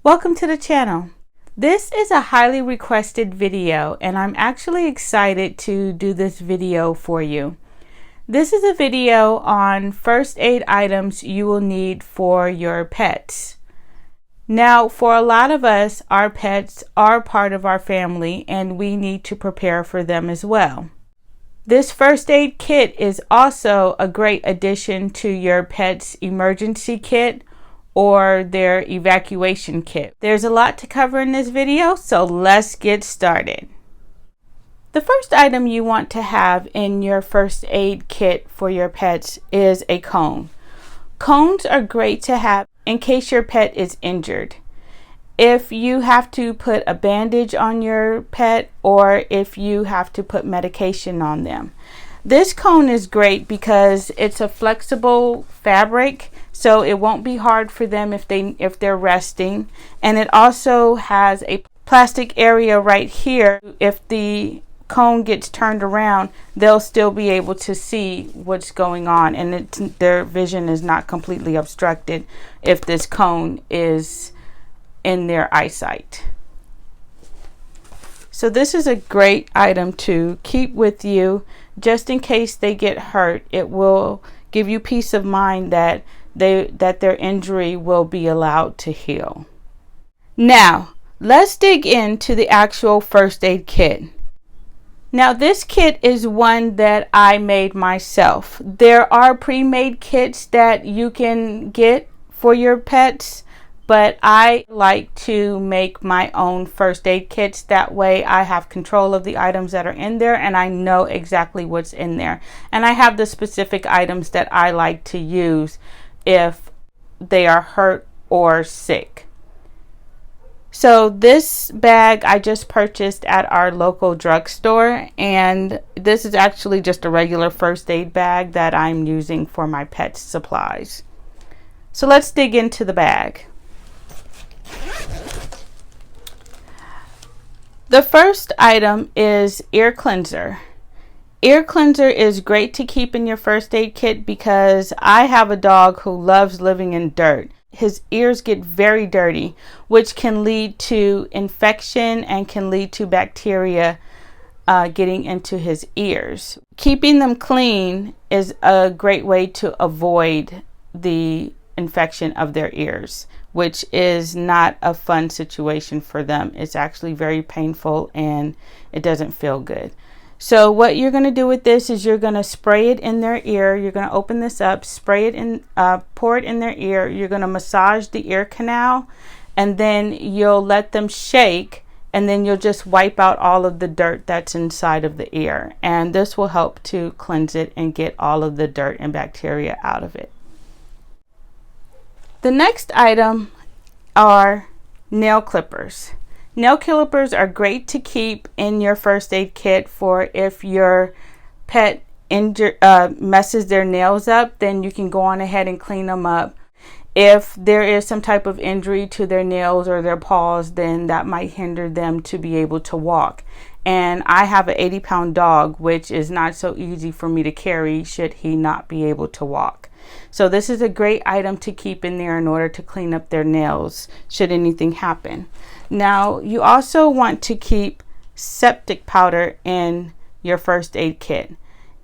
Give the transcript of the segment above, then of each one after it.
Welcome to the channel. This is a highly requested video and I'm actually excited to do this video for you. This is a video on first aid items you will need for your pets. Now, for a lot of us, our pets are part of our family and we need to prepare for them as well. This first aid kit is also a great addition to your pet's emergency kit or their evacuation kit. There's a lot to cover in this video, so let's get started. The first item you want to have in your first aid kit for your pets is a cone. Cones are great to have in case your pet is injured. If you have to put a bandage on your pet or if you have to put medication on them. This cone is great because it's a flexible fabric, so it won't be hard for them if they're resting, and it also has a plastic area right here. If the cone gets turned around, they'll still be able to see what's going on, and their vision is not completely obstructed if this cone is in their eyesight. So this is a great item to keep with you just in case they get hurt. It will give you peace of mind that their injury will be allowed to heal. Now, let's dig into the actual first aid kit. Now, this kit is one that I made myself. There are pre-made kits that you can get for your pets, but I like to make my own first aid kits. That way I have control of the items that are in there and I know exactly what's in there. And I have the specific items that I like to use if they are hurt or sick. So this bag I just purchased at our local drugstore, and this is actually just a regular first aid bag that I'm using for my pet's supplies. So let's dig into the bag. The first item is ear cleanser. Ear cleanser is great to keep in your first aid kit because I have a dog who loves living in dirt. His ears get very dirty, which can lead to infection and can lead to bacteria getting into his ears. Keeping them clean is a great way to avoid the infection of their ears, which is not a fun situation for them. It's actually very painful and it doesn't feel good. So what you're going to do with this is you're going to spray it in their ear. You're going to open this up, spray it in, pour it in their ear. You're going to massage the ear canal, and then you'll let them shake, and then you'll just wipe out all of the dirt that's inside of the ear. And this will help to cleanse it and get all of the dirt and bacteria out of it. The next item are nail clippers. Nail clippers are great to keep in your first aid kit for if your pet messes their nails up, then you can go on ahead and clean them up. If there is some type of injury to their nails or their paws, then that might hinder them to be able to walk. And I have an 80-pound dog, which is not so easy for me to carry should he not be able to walk. So this is a great item to keep in there in order to clean up their nails should anything happen. Now, you also want to keep septic powder in your first aid kit.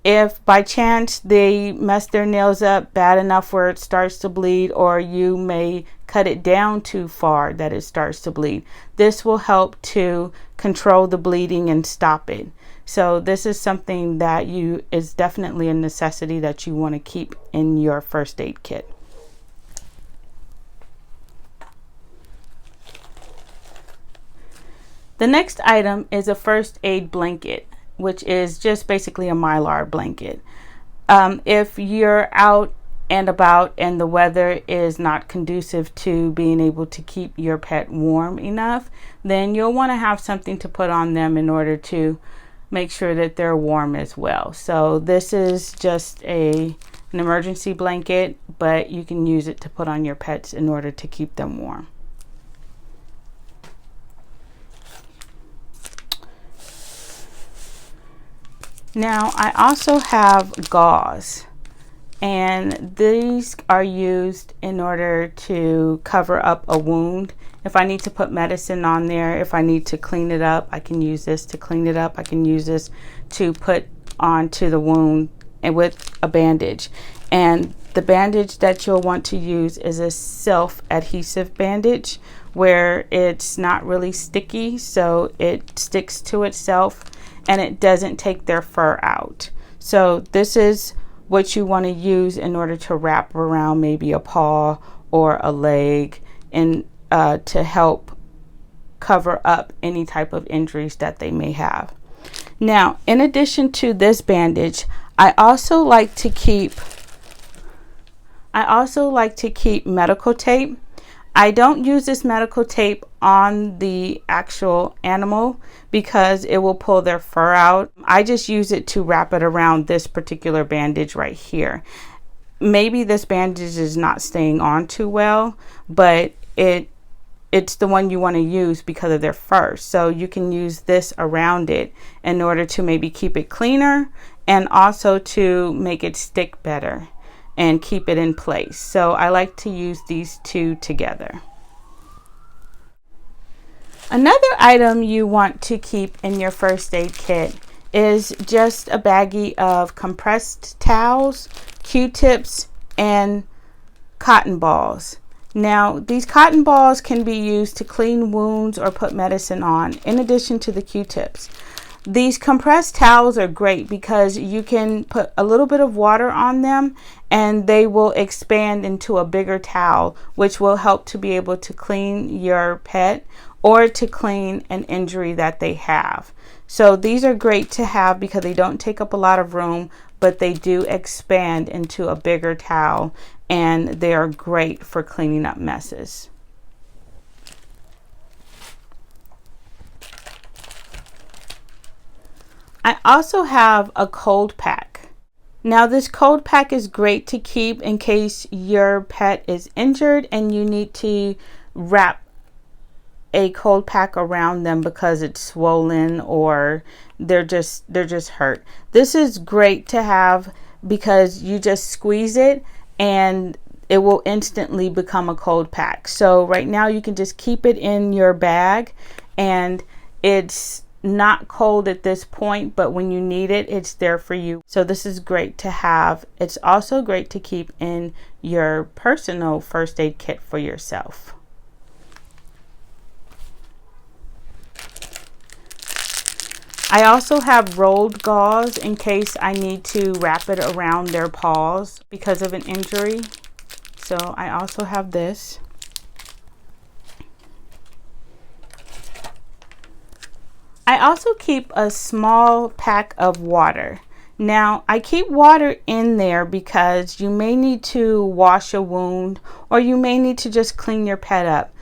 If by chance they mess their nails up bad enough where it starts to bleed, or you may cut it down too far that it starts to bleed, this will help to control the bleeding and stop it. So this is something that is definitely a necessity that you want to keep in your first aid kit. The next item is a first aid blanket, which is just basically a Mylar blanket. If you're out and about and the weather is not conducive to being able to keep your pet warm enough, then you'll want to have something to put on them in order to make sure that they're warm as well. So this is just an emergency blanket, but you can use it to put on your pets in order to keep them warm. Now, I also have gauze. and these are used in order to cover up a wound. If I need to put medicine on there, if I need to clean it up, I can use this to clean it up. I can use this to put onto the wound and with a bandage. And the bandage that you'll want to use is a self-adhesive bandage where it's not really sticky, so it sticks to itself and it doesn't take their fur out. So this is what you want to use in order to wrap around maybe a paw or a leg, and to help cover up any type of injuries that they may have. Now, in addition to this bandage, I also like to keep medical tape. I don't use this medical tape on the actual animal because it will pull their fur out. I just use it to wrap it around this particular bandage right here. Maybe this bandage is not staying on too well, but it's the one you want to use because of their fur. So you can use this around it in order to maybe keep it cleaner and also to make it stick better and keep it in place. So I like to use these two together. Another item you want to keep in your first aid kit is just a baggie of compressed towels, Q-tips, and cotton balls. Now, these cotton balls can be used to clean wounds or put medicine on, in addition to the Q-tips. These compressed towels are great because you can put a little bit of water on them and they will expand into a bigger towel, which will help to be able to clean your pet or to clean an injury that they have. So these are great to have because they don't take up a lot of room, but they do expand into a bigger towel, and they are great for cleaning up messes. I also have a cold pack. Now this cold pack is great to keep in case your pet is injured and you need to wrap a cold pack around them because it's swollen or they're just hurt. This is great to have because you just squeeze it and it will instantly become a cold pack. So right now you can just keep it in your bag and it's not cold at this point, but when you need it, it's there for you. So this is great to have. It's also great to keep in your personal first aid kit for yourself. I also have rolled gauze in case I need to wrap it around their paws because of an injury. So I also have this. I also keep a small pack of water. Now I keep water in there because you may need to wash a wound or you may need to just clean your pet up.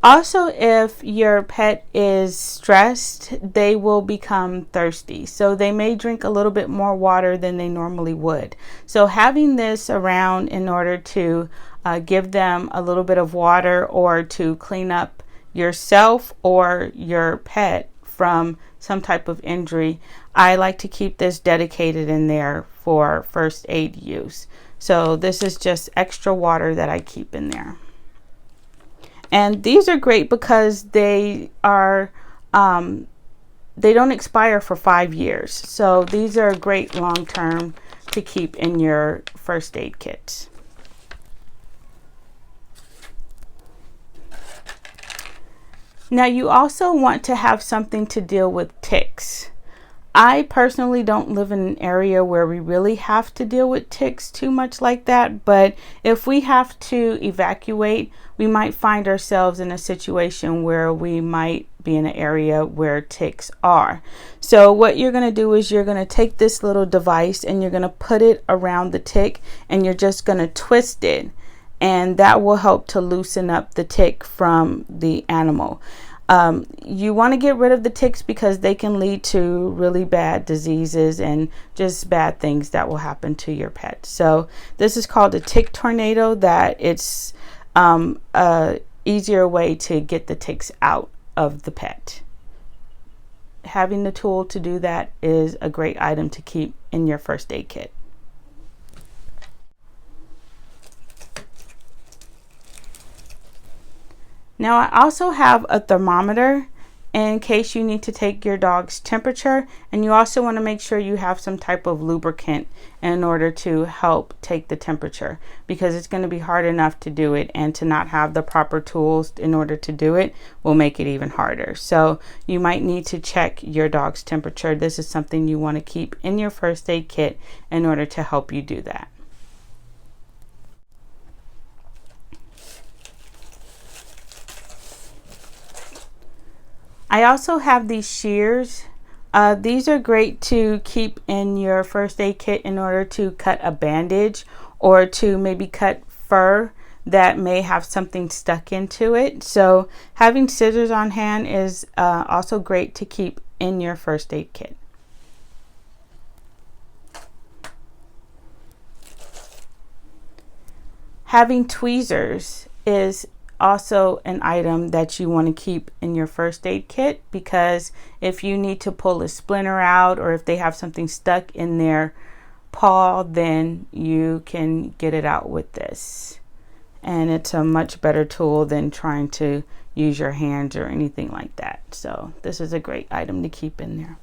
Also, if your pet is stressed, they will become thirsty. So they may drink a little bit more water than they normally would. So having this around in order to give them a little bit of water or to clean up yourself or your pet from some type of injury, I like to keep this dedicated in there for first aid use. So this is just extra water that I keep in there. And these are great because they are they don't expire for 5 years. So these are great long term to keep in your first aid kits. Now you also want to have something to deal with ticks. I personally don't live in an area where we really have to deal with ticks too much like that, but if we have to evacuate, we might find ourselves in a situation where we might be in an area where ticks are. So what you're going to do is you're going to take this little device and you're going to put it around the tick and you're just going to twist it, and that will help to loosen up the tick from the animal. You want to get rid of the ticks because they can lead to really bad diseases and just bad things that will happen to your pet. So this is called a tick tornado, that it's a easier way to get the ticks out of the pet. Having the tool to do that is a great item to keep in your first aid kit. Now I also have a thermometer in case you need to take your dog's temperature, and you also want to make sure you have some type of lubricant in order to help take the temperature, because it's going to be hard enough to do it, and to not have the proper tools in order to do it will make it even harder. So you might need to check your dog's temperature. This is something you want to keep in your first aid kit in order to help you do that. I also have these shears. These are great to keep in your first aid kit in order to cut a bandage, or to maybe cut fur that may have something stuck into it. So having scissors on hand is also great to keep in your first aid kit. Having tweezers is also an item that you want to keep in your first aid kit, because if you need to pull a splinter out, or if they have something stuck in their paw, then you can get it out with this. And it's a much better tool than trying to use your hands or anything like that. So this is a great item to keep in there.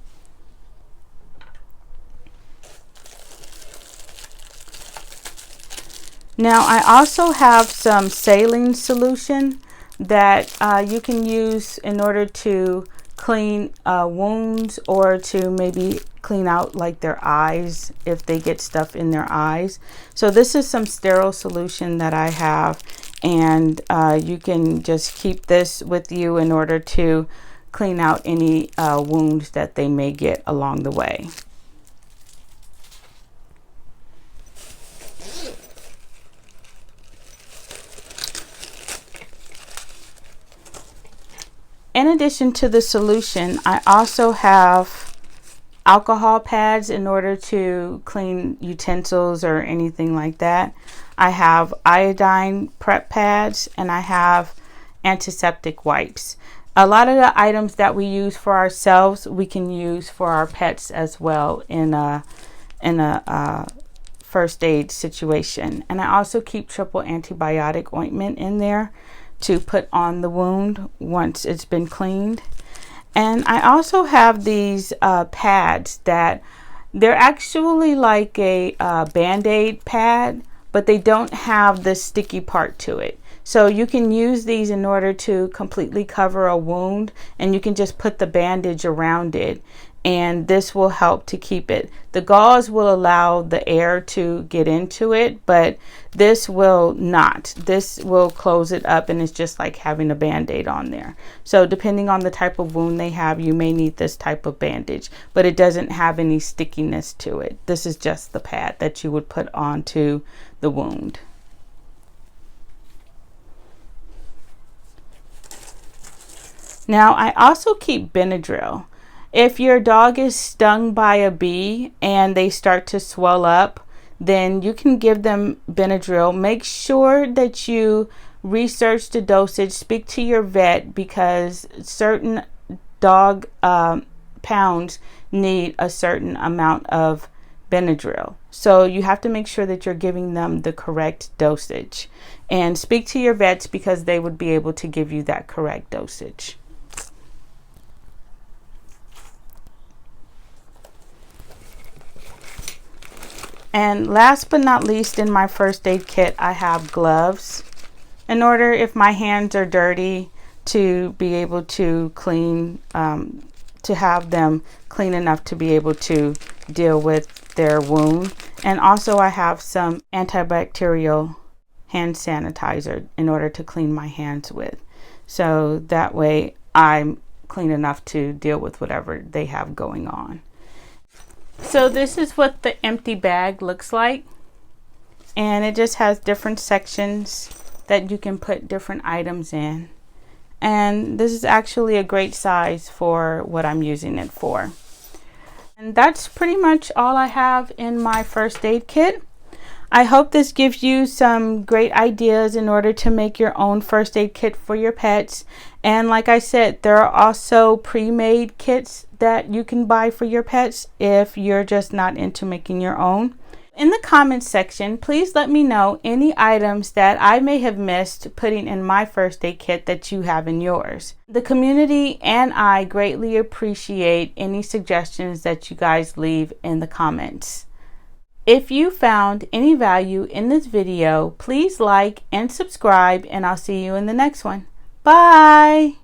Now I also have some saline solution that you can use in order to clean wounds, or to maybe clean out like their eyes if they get stuff in their eyes. So this is some sterile solution that I have, and you can just keep this with you in order to clean out any wounds that they may get along the way. In addition to the solution, I also have alcohol pads in order to clean utensils or anything like that. I have iodine prep pads, and I have antiseptic wipes. A lot of the items that we use for ourselves, we can use for our pets as well in a first aid situation. And I also keep triple antibiotic ointment in there to put on the wound once it's been cleaned. And I also have these pads that they're actually like a Band-Aid pad, but they don't have the sticky part to it. So you can use these in order to completely cover a wound, and you can just put the bandage around it, and this will help to keep it. The gauze will allow the air to get into it, but this will not. This will close it up, and it's just like having a Band-Aid on there. So depending on the type of wound they have, you may need this type of bandage, but it doesn't have any stickiness to it. This is just the pad that you would put onto the wound. Now I also keep Benadryl. If your dog is stung by a bee and they start to swell up, then you can give them Benadryl. Make sure that you research the dosage, speak to your vet, because certain dog pounds need a certain amount of Benadryl. So you have to make sure that you're giving them the correct dosage, and speak to your vets, because they would be able to give you that correct dosage. And last but not least, in my first aid kit, I have gloves in order, if my hands are dirty, to be able to clean, to have them clean enough to be able to deal with their wound. And also I have some antibacterial hand sanitizer in order to clean my hands with. So that way I'm clean enough to deal with whatever they have going on. So this is what the empty bag looks like, and it just has different sections that you can put different items in, and this is actually a great size for what I'm using it for. And that's pretty much all I have in my first aid kit. I hope this gives you some great ideas in order to make your own first aid kit for your pets. And like I said, there are also pre-made kits that you can buy for your pets if you're just not into making your own. In the comments section, please let me know any items that I may have missed putting in my first aid kit that you have in yours. The community and I greatly appreciate any suggestions that you guys leave in the comments. If you found any value in this video, please like and subscribe, and I'll see you in the next one. Bye!